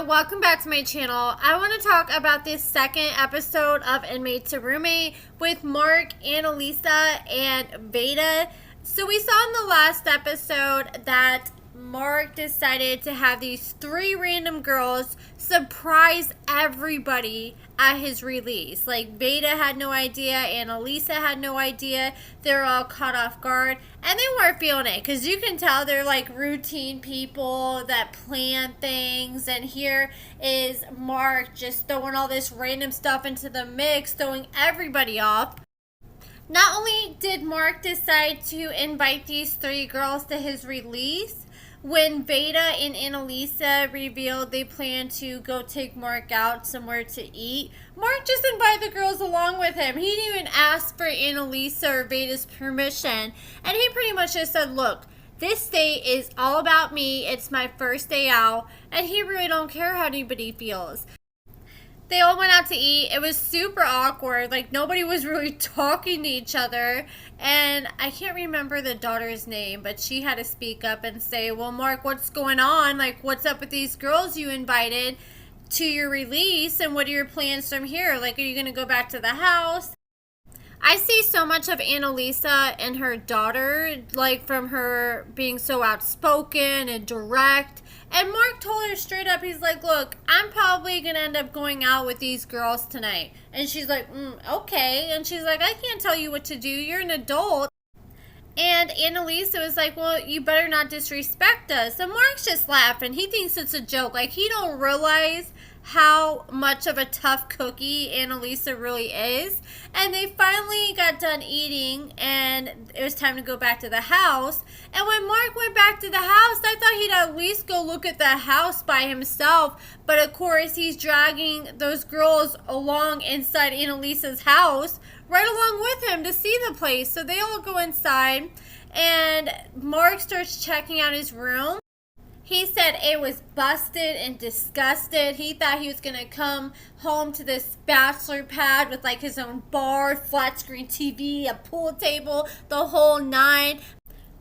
welcome back to my channel. I want to talk about this second episode of Inmate to Roommate with Mark, Analisa, and Beta. So we saw in the last episode that Mark decided to have these three random girls surprise everybody at his release. Like, Beta had no idea, Analisa had no idea. They were all caught off guard, and they weren't feeling it, because you can tell they're like routine people that plan things, and here is Mark just throwing all this random stuff into the mix, throwing everybody off. Not only did Mark decide to invite these three girls to his release, when Beta and Analisa revealed they planned to go take Mark out somewhere to eat, Mark just invited the girls along with him. He didn't even ask for Analisa or Beta's permission. And he pretty much just said, look, this day is all about me. It's my first day out. And he really don't care how anybody feels. They all went out to eat. It was super awkward. Like, nobody was really talking to each other. And I can't remember the daughter's name, but she had to speak up and say, well, Mark, what's going on? Like, what's up with these girls you invited to your release? And what are your plans from here? Like, are you going to go back to the house? I see so much of Analisa and her daughter, like, from her being so outspoken and direct. And Mark told her straight up, he's like, look, I'm probably going to end up going out with these girls tonight. And she's like, okay. And she's like, I can't tell you what to do. You're an adult. And Analisa was like, well, you better not disrespect us. And Mark's just laughing. He thinks it's a joke. Like, he don't realize how much of a tough cookie Analisa really is. And they finally got done eating, and it was time to go back to the house. And when Mark went back to the house, I thought he'd at least go look at the house by himself. But of course, he's dragging those girls along inside Analisa's house, right along with him to see the place. So they all go inside, and Mark starts checking out his room. He said it was busted and disgusted. He thought he was going to come home to this bachelor pad with like his own bar, flat screen TV, a pool table, the whole nine.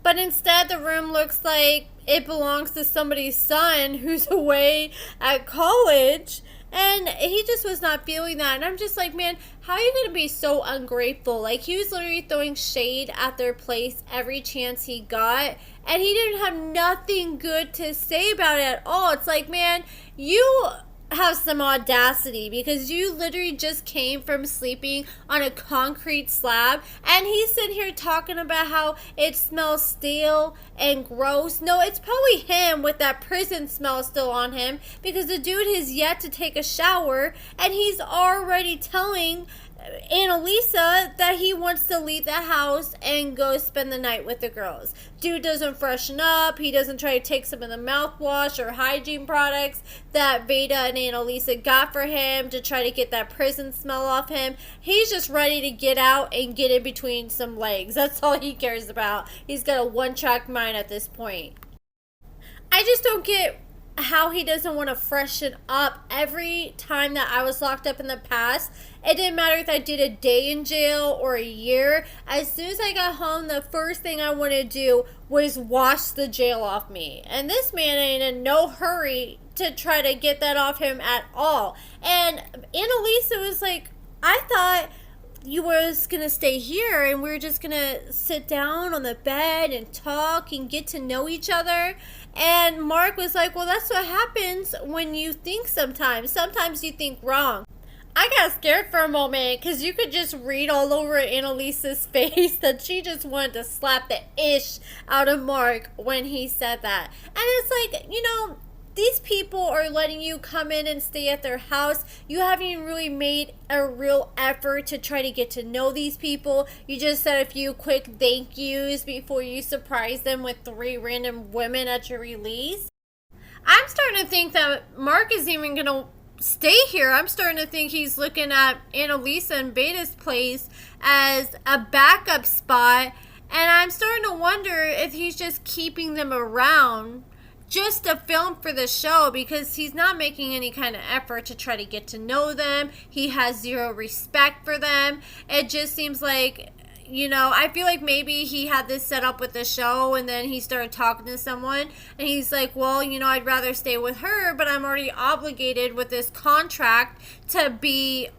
But instead, the room looks like it belongs to somebody's son who's away at college. And he just was not feeling that. And I'm just like, man, how are you going to be so ungrateful? Like, he was literally throwing shade at their place every chance he got. And he didn't have nothing good to say about it at all. It's like, man, you have some audacity, because you literally just came from sleeping on a concrete slab, and he's sitting here talking about how it smells stale and gross. No, it's probably him with that prison smell still on him, because the dude has yet to take a shower, and he's already telling Analisa that he wants to leave the house and go spend the night with the girls. Dude doesn't freshen up. He doesn't try to take some of the mouthwash or hygiene products that Beta and Analisa got for him to try to get that prison smell off him. He's just ready to get out and get in between some legs. That's all he cares about. He's got a one-track mind at this point. I just don't get how he doesn't want to freshen up. Every time that I was locked up in the past, it didn't matter if I did a day in jail or a year. As soon as I got home, the first thing I wanted to do was wash the jail off me. And this man ain't in no hurry to try to get that off him at all. And Analisa was like, I thought you was gonna stay here and we were just gonna sit down on the bed and talk and get to know each other. And Mark was like, well, that's what happens when you think sometimes. Sometimes you think wrong. I got scared for a moment, because you could just read all over Analisa's face that she just wanted to slap the ish out of Mark when he said that. And it's like, you know, these people are letting you come in and stay at their house. You haven't even really made a real effort to try to get to know these people. You just said a few quick thank yous before you surprise them with three random women at your release. I'm starting to think that Mark is even going to stay here. I'm starting to think he's looking at Analisa and Beta's place as a backup spot. And I'm starting to wonder if he's just keeping them around just to film for the show, because he's not making any kind of effort to try to get to know them. He has zero respect for them. It just seems like I feel like maybe he had this set up with the show and then he started talking to someone and he's like, well, I'd rather stay with her, but I'm already obligated with this contract to be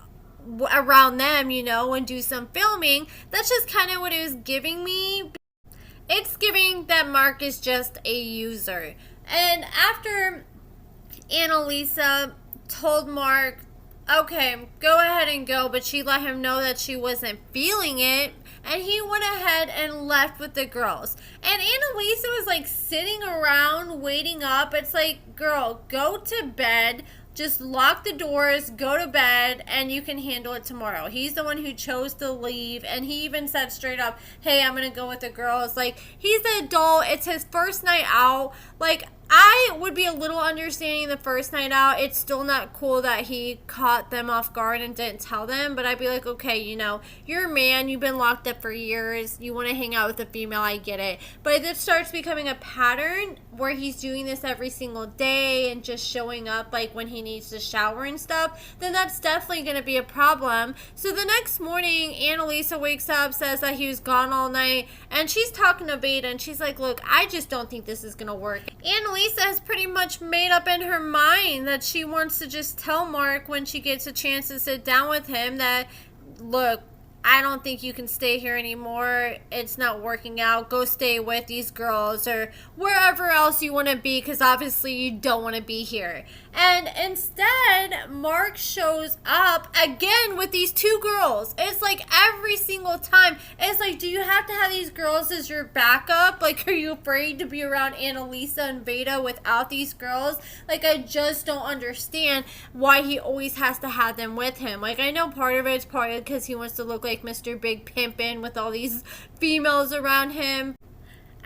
around them, and do some filming. That's just kind of what it was giving me. It's giving that Mark is just a user. And after Analisa told Mark, okay, go ahead and go, but she let him know that she wasn't feeling it, and he went ahead and left with the girls. And Analisa was like sitting around waiting up. It's like, girl, go to bed. Just lock the doors, go to bed, and you can handle it tomorrow. He's the one who chose to leave, and he even said straight up, hey, I'm going to go with the girls. Like, he's the adult. It's his first night out. Like, I would be a little understanding the first night out. It's still not cool that he caught them off guard and didn't tell them, but I'd be like, okay, you're a man. You've been locked up for years. You want to hang out with a female. I get it. But if it starts becoming a pattern where he's doing this every single day and just showing up like when he needs to shower and stuff, then that's definitely going to be a problem. So the next morning, Analisa wakes up, says that he was gone all night, and she's talking to Veda, and she's like, look, I just don't think this is going to work. Analisa has pretty much made up in her mind that she wants to just tell Mark when she gets a chance to sit down with him that, look, I don't think you can stay here anymore. It's not working out. Go stay with these girls or wherever else you want to be, because obviously you don't want to be here. And instead, Mark shows up again with these two girls. It's like every single time. It's like, do you have to have these girls as your backup? Like, are you afraid to be around Analisa and Veda without these girls? Like, I just don't understand why he always has to have them with him. Like, I know part of it's probably because he wants to look like Mr. Big Pimpin' with all these females around him.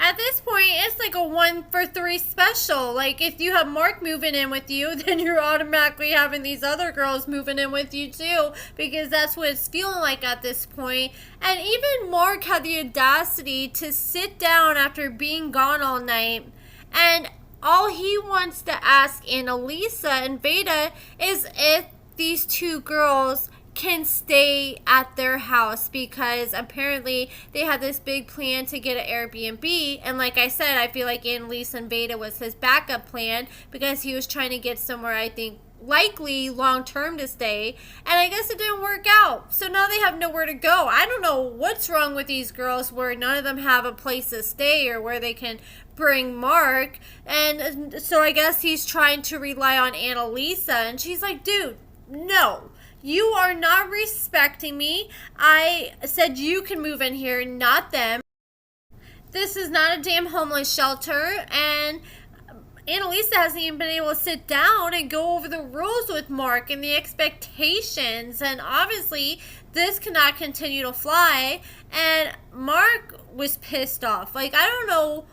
At this point, it's like a 1-for-3 special. Like, if you have Mark moving in with you, then you're automatically having these other girls moving in with you too, because that's what it's feeling like at this point. And even Mark had the audacity to sit down after being gone all night, and all he wants to ask Analisa and Veda is if these two girls can stay at their house, because apparently they had this big plan to get an Airbnb. And like I said, I feel like Analisa and Veda was his backup plan because he was trying to get somewhere, I think, likely long term to stay. And I guess it didn't work out. So now they have nowhere to go. I don't know what's wrong with these girls where none of them have a place to stay or where they can bring Mark. And so I guess he's trying to rely on Analisa. And she's like, dude, no. You are not respecting me. I said you can move in here, not them. This is not a damn homeless shelter. And Analisa hasn't even been able to sit down and go over the rules with Mark and the expectations. And obviously, this cannot continue to fly. And Mark was pissed off. Like, I don't know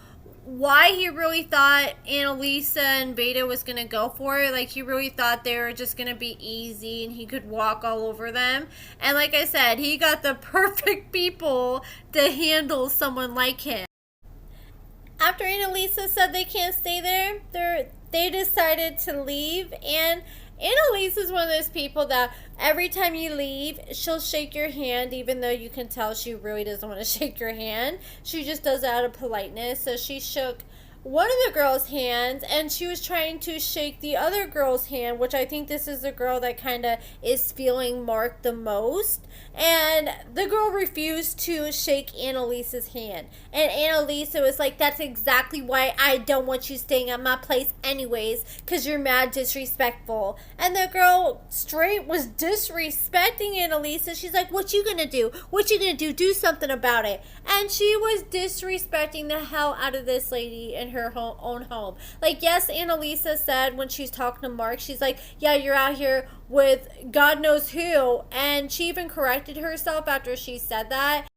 why he really thought Analisa and Veda was going to go for it. Like, he really thought they were just going to be easy and he could walk all over them. And like I said, he got the perfect people to handle someone like him. After Analisa said they can't stay there, they decided to leave. And Analisa is one of those people that every time you leave, she'll shake your hand, even though you can tell she really doesn't want to shake your hand. She just does it out of politeness. So she shook one of the girl's hands, and she was trying to shake the other girl's hand, which I think this is the girl that kind of is feeling Mark the most. And the girl refused to shake Analisa's hand. And Analisa was like, that's exactly why I don't want you staying at my place anyways, because you're mad disrespectful. And the girl straight was disrespecting Analisa. She's like, what you gonna do? What you gonna do? Do something about it. And she was disrespecting the hell out of this lady in her own home. Like, yes, Analisa said when she's talking to Mark, she's like, yeah, you're out here with God knows who. And she even corrected herself after she said that,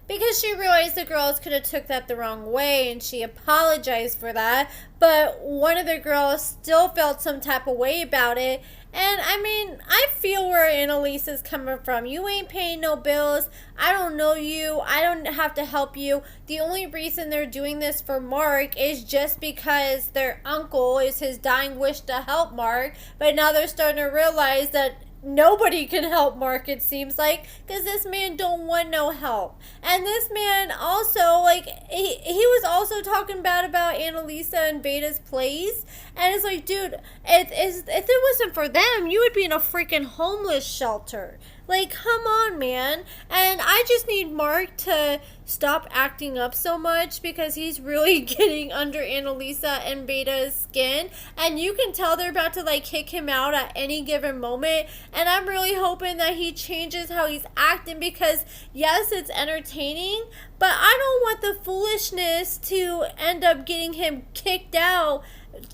because she realized the girls could have took that the wrong way, and she apologized for that. But one of the girls still felt some type of way about it. And I mean, I feel where Analisa's coming from. You ain't paying no bills. I don't know you. I don't have to help you. The only reason they're doing this for Mark is just because their uncle is his dying wish to help Mark. But now they're starting to realize that nobody can help Mark, it seems like, because this man don't want no help. And this man also, like, he was also talking bad about Analisa and Beta's plays, and it's like, dude, if it wasn't for them, you would be in a freaking homeless shelter. Like, come on, man. And I just need Mark to stop acting up so much, because he's really getting under Analisa and Beta's skin. And you can tell they're about to, like, kick him out at any given moment. And I'm really hoping that he changes how he's acting, because, yes, it's entertaining, but I don't want the foolishness to end up getting him kicked out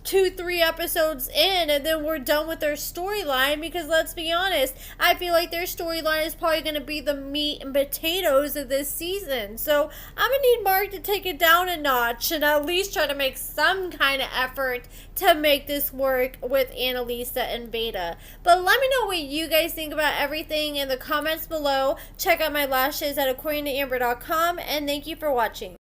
2-3 episodes in, and then we're done with their storyline, because let's be honest, I feel like their storyline is probably going to be the meat and potatoes of this season. So I'm going to need Mark to take it down a notch and at least try to make some kind of effort to make this work with Analisa and Beta. But let me know what you guys think about everything in the comments below. Check out my lashes at AccordingtoAmber.com, and thank you for watching.